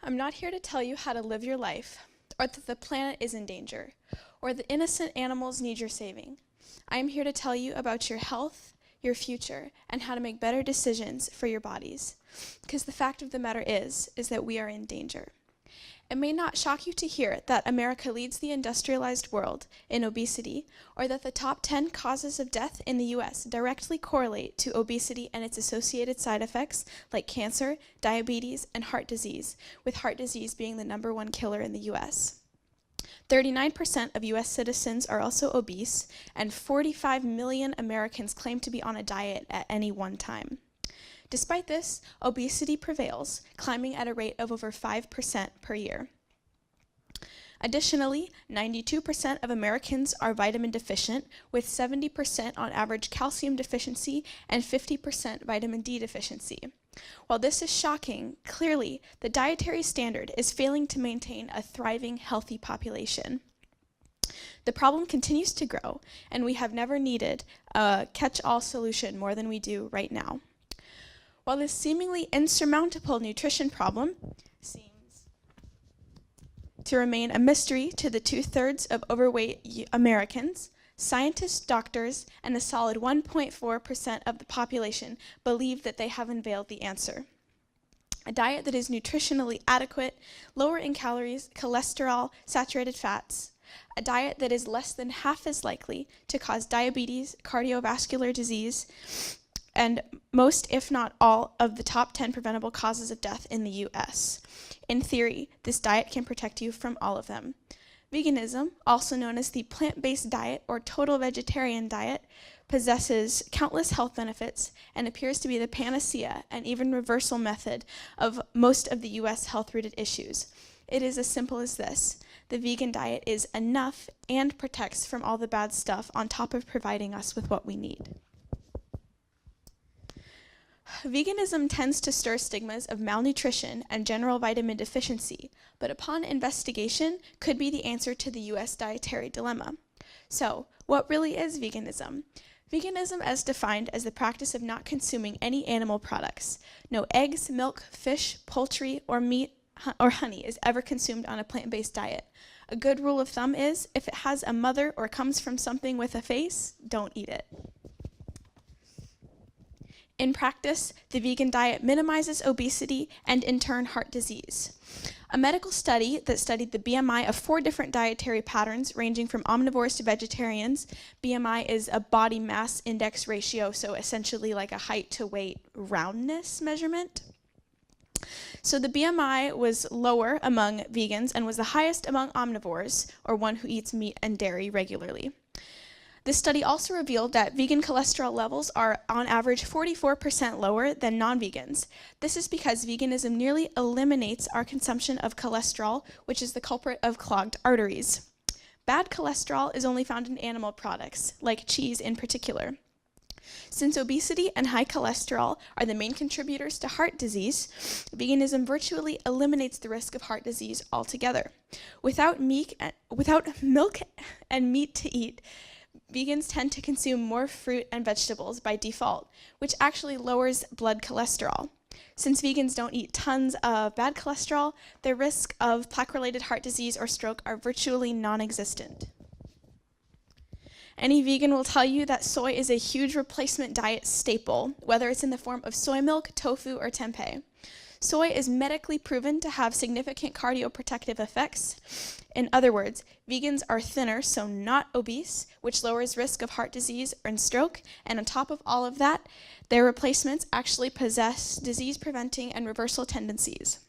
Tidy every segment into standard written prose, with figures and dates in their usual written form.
I'm not here to tell you how to live your life, or that the planet is in danger, or that innocent animals need your saving. I am here to tell you about your health, your future, and how to make better decisions for your bodies. Because the fact of the matter is that we are in danger. It may not shock you to hear that America leads the industrialized world in obesity, or that the top 10 causes of death in the US directly correlate to obesity and its associated side effects like cancer, diabetes, and heart disease, with heart disease being the #1 killer in the US. 39% of US citizens are also obese, and 45 million Americans claim to be on a diet at any one time. Despite this, obesity prevails, climbing at a rate of over 5% per year. Additionally, 92% of Americans are vitamin deficient, with 70% on average calcium deficiency and 50% vitamin D deficiency. While this is shocking, clearly the dietary standard is failing to maintain a thriving, healthy population. The problem continues to grow, and we have never needed a catch-all solution more than we do right now. While this seemingly insurmountable nutrition problem seems to remain a mystery to the 2/3 of overweight Americans, scientists, doctors, and a solid 1.4% of the population believe that they have unveiled the answer. A diet that is nutritionally adequate, lower in calories, cholesterol, saturated fats. A diet that is less than half as likely to cause diabetes, cardiovascular disease, and most, if not all, of the top 10 preventable causes of death in the US. In theory, this diet can protect you from all of them. Veganism, also known as the plant-based diet or total vegetarian diet, possesses countless health benefits and appears to be the panacea and even reversal method of most of the US health-rooted issues. It is as simple as this. The vegan diet is enough and protects from all the bad stuff on top of providing us with what we need. Veganism tends to stir stigmas of malnutrition and general vitamin deficiency, but upon investigation could be the answer to the US dietary dilemma. So, what really is veganism? Veganism is defined as the practice of not consuming any animal products. No eggs, milk, fish, poultry, or meat or honey is ever consumed on a plant-based diet. A good rule of thumb is, if it has a mother or comes from something with a face, don't eat it. In practice, the vegan diet minimizes obesity and, in turn, heart disease. A medical study that studied the BMI of 4 different dietary patterns ranging from omnivores to vegetarians. BMI is a body mass index ratio, so essentially like a height to weight roundness measurement. So the BMI was lower among vegans and was the highest among omnivores, or one who eats meat and dairy regularly. This study also revealed that vegan cholesterol levels are, on average, 44% lower than non-vegans. This is because veganism nearly eliminates our consumption of cholesterol, which is the culprit of clogged arteries. Bad cholesterol is only found in animal products, like cheese in particular. Since obesity and high cholesterol are the main contributors to heart disease, veganism virtually eliminates the risk of heart disease altogether. Without milk and meat to eat, vegans tend to consume more fruit and vegetables by default, which actually lowers blood cholesterol. Since vegans don't eat tons of bad cholesterol, their risk of plaque-related heart disease or stroke are virtually non-existent. Any vegan will tell you that soy is a huge replacement diet staple, whether it's in the form of soy milk, tofu, or tempeh. Soy is medically proven to have significant cardioprotective effects. In other words, vegans are thinner, so not obese, which lowers risk of heart disease and stroke, and on top of all of that, their replacements actually possess disease-preventing and reversal tendencies.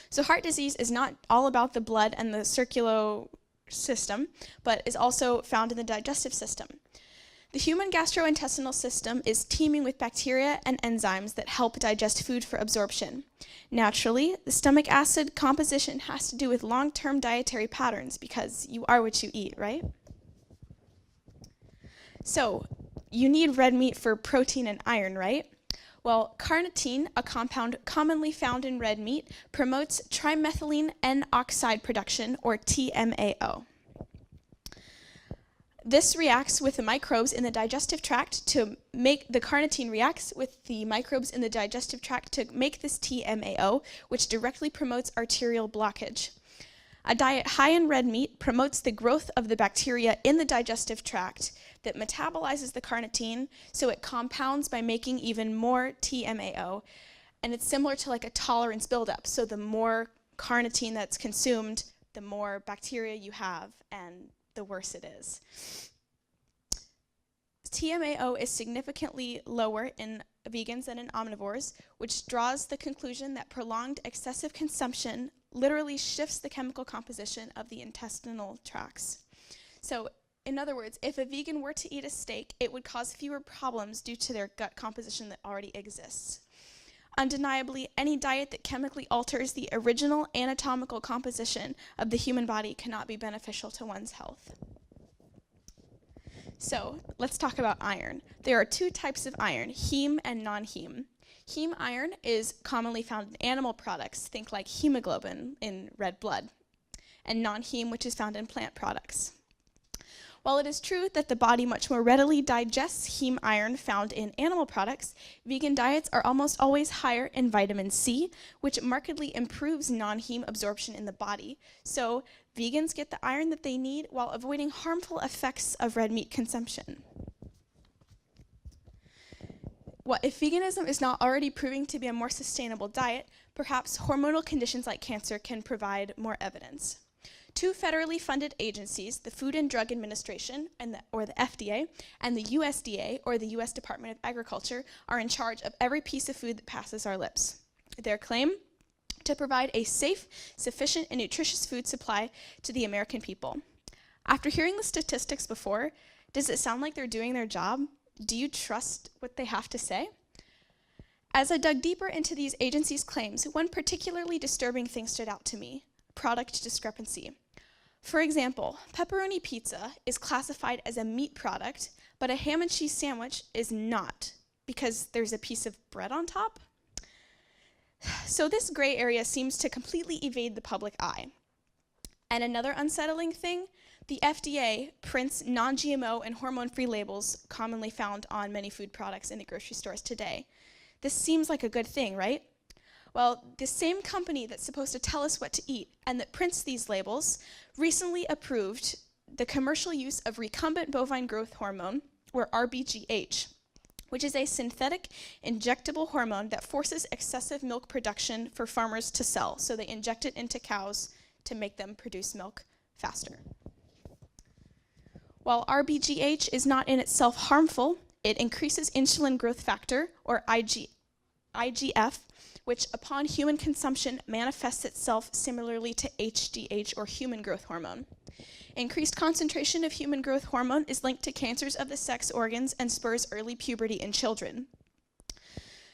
So heart disease is not all about the blood and the circulatory system, but is also found in the digestive system. The human gastrointestinal system is teeming with bacteria and enzymes that help digest food for absorption. Naturally, the stomach acid composition has to do with long-term dietary patterns because you are what you eat, right? So, you need red meat for protein and iron, right? Well, carnitine, a compound commonly found in red meat, promotes trimethylene N-oxide production, or TMAO. This reacts with the microbes in the digestive tract to make the carnitine reacts with the microbes in the digestive tract to make this TMAO, which directly promotes arterial blockage. A diet high in red meat promotes the growth of the bacteria in the digestive tract that metabolizes the carnitine, so it compounds by making even more TMAO. And it's similar to like a tolerance buildup. So the more carnitine that's consumed, the more bacteria you have, and the worse it is. TMAO is significantly lower in vegans than in omnivores, which draws the conclusion that prolonged excessive consumption literally shifts the chemical composition of the intestinal tracts. So, in other words, if a vegan were to eat a steak, it would cause fewer problems due to their gut composition that already exists. Undeniably, any diet that chemically alters the original anatomical composition of the human body cannot be beneficial to one's health. So, let's talk about iron. There are two types of iron, heme and non-heme. Heme iron is commonly found in animal products, think like hemoglobin in red blood, and non-heme, which is found in plant products. While it is true that the body much more readily digests heme iron found in animal products, vegan diets are almost always higher in vitamin C, which markedly improves non-heme absorption in the body. So vegans get the iron that they need while avoiding harmful effects of red meat consumption. What if veganism is not already proving to be a more sustainable diet, perhaps hormonal conditions like cancer can provide more evidence. Two federally funded agencies, the Food and Drug Administration, or the FDA, and the USDA, or the U.S. Department of Agriculture, are in charge of every piece of food that passes our lips. Their claim? To provide a safe, sufficient, and nutritious food supply to the American people. After hearing the statistics before, does it sound like they're doing their job? Do you trust what they have to say? As I dug deeper into these agencies' claims, one particularly disturbing thing stood out to me: product discrepancy. For example, pepperoni pizza is classified as a meat product, but a ham and cheese sandwich is not, because there's a piece of bread on top. So this gray area seems to completely evade the public eye. And another unsettling thing, the FDA prints non-GMO and hormone-free labels commonly found on many food products in the grocery stores today. This seems like a good thing, right? Well, the same company that's supposed to tell us what to eat and that prints these labels recently approved the commercial use of recombinant bovine growth hormone, or RBGH, which is a synthetic injectable hormone that forces excessive milk production for farmers to sell. So they inject it into cows to make them produce milk faster. While RBGH is not in itself harmful, it increases insulin growth factor, or IGF, which upon human consumption manifests itself similarly to HGH, or human growth hormone. Increased concentration of human growth hormone is linked to cancers of the sex organs and spurs early puberty in children.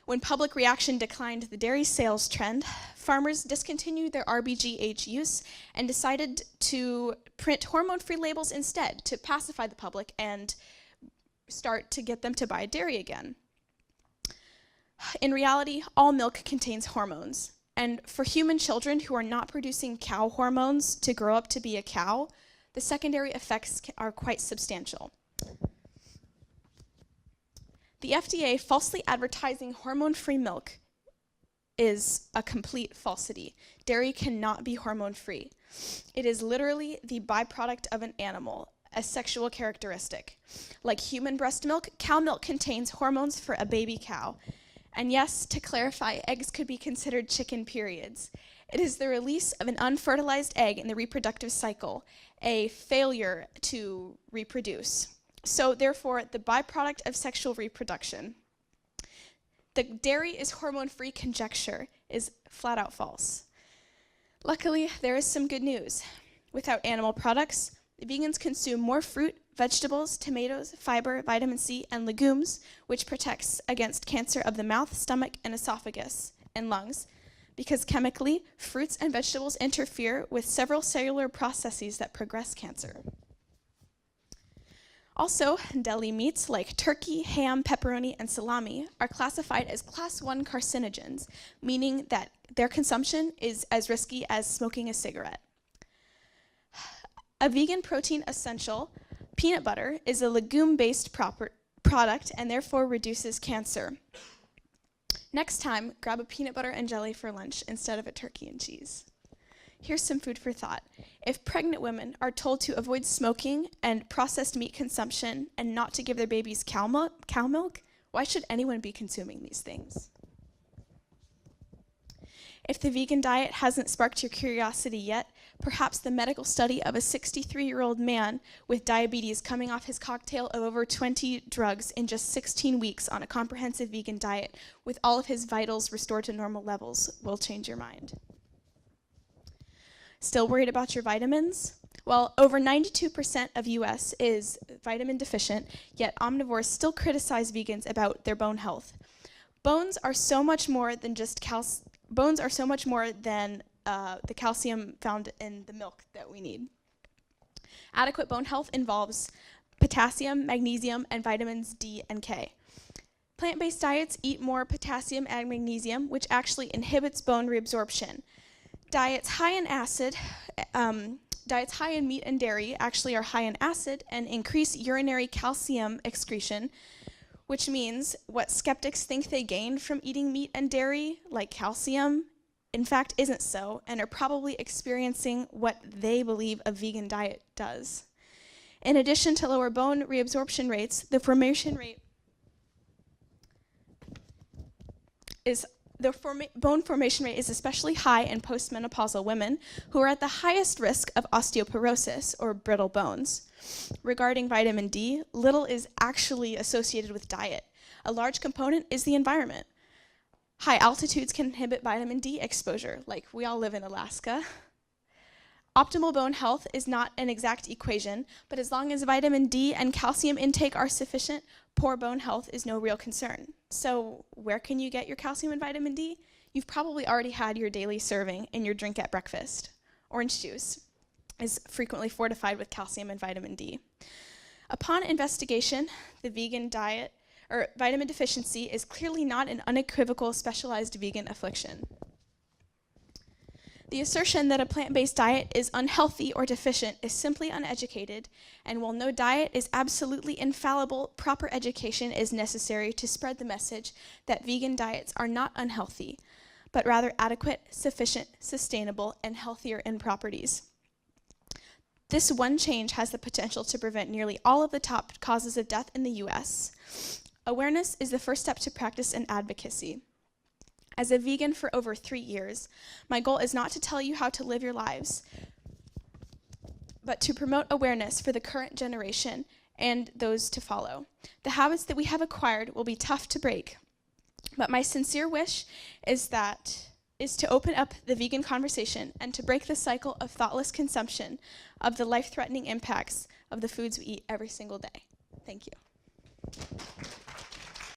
When public reaction declined the dairy sales trend, farmers discontinued their RBGH use and decided to print hormone-free labels instead to pacify the public and start to get them to buy dairy again. In reality, all milk contains hormones, and for human children who are not producing cow hormones to grow up to be a cow, the secondary effects are quite substantial. The FDA falsely advertising hormone-free milk is a complete falsity. Dairy cannot be hormone-free. It is literally the byproduct of an animal, a sexual characteristic. Like human breast milk, cow milk contains hormones for a baby cow. And yes, to clarify, eggs could be considered chicken periods. It is the release of an unfertilized egg in the reproductive cycle, a failure to reproduce. So therefore, the byproduct of sexual reproduction. The dairy is hormone-free conjecture is flat out false. Luckily, there is some good news. Without animal products, vegans consume more fruit, vegetables, tomatoes, fiber, vitamin C, and legumes, which protects against cancer of the mouth, stomach, and esophagus, and lungs, because chemically, fruits and vegetables interfere with several cellular processes that progress cancer. Also, deli meats like turkey, ham, pepperoni, and salami are classified as Class 1 carcinogens, meaning that their consumption is as risky as smoking a cigarette. A vegan protein essential, Peanut butter is a legume-based product and therefore reduces cancer. Next time, grab a peanut butter and jelly for lunch instead of a turkey and cheese. Here's some food for thought. If pregnant women are told to avoid smoking and processed meat consumption and not to give their babies cow milk, why should anyone be consuming these things? If the vegan diet hasn't sparked your curiosity yet, perhaps the medical study of a 63-year-old man with diabetes coming off his cocktail of over 20 drugs in just 16 weeks on a comprehensive vegan diet with all of his vitals restored to normal levels will change your mind. Still worried about your vitamins? Well, over 92% of US is vitamin deficient, yet omnivores still criticize vegans about their bone health. Bones are so much more than just the calcium found in the milk that we need. Adequate bone health involves potassium, magnesium, and vitamins D and K. Plant-based diets eat more potassium and magnesium, which actually inhibits bone reabsorption. Diets high in meat and dairy actually are high in acid and increase urinary calcium excretion, which means what skeptics think they gain from eating meat and dairy, like calcium, in fact isn't so, and are probably experiencing what they believe a vegan diet does. In addition to lower bone reabsorption rates, the bone formation rate is especially high in postmenopausal women who are at the highest risk of osteoporosis, or brittle bones. Regarding vitamin D, little is actually associated with diet. A large component is the environment. High altitudes can inhibit vitamin D exposure, like we all live in Alaska. Optimal bone health is not an exact equation, but as long as vitamin D and calcium intake are sufficient, poor bone health is no real concern. So where can you get your calcium and vitamin D? You've probably already had your daily serving in your drink at breakfast. Orange juice is frequently fortified with calcium and vitamin D. Upon investigation, the vegan diet, or vitamin deficiency, is clearly not an unequivocal specialized vegan affliction. The assertion that a plant-based diet is unhealthy or deficient is simply uneducated, and while no diet is absolutely infallible, proper education is necessary to spread the message that vegan diets are not unhealthy, but rather adequate, sufficient, sustainable, and healthier in properties. This one change has the potential to prevent nearly all of the top causes of death in the US. Awareness is the first step to practice and advocacy. As a vegan for over 3 years, my goal is not to tell you how to live your lives, but to promote awareness for the current generation and those to follow. The habits that we have acquired will be tough to break, but my sincere wish is to open up the vegan conversation and to break the cycle of thoughtless consumption of the life-threatening impacts of the foods we eat every single day. Thank you.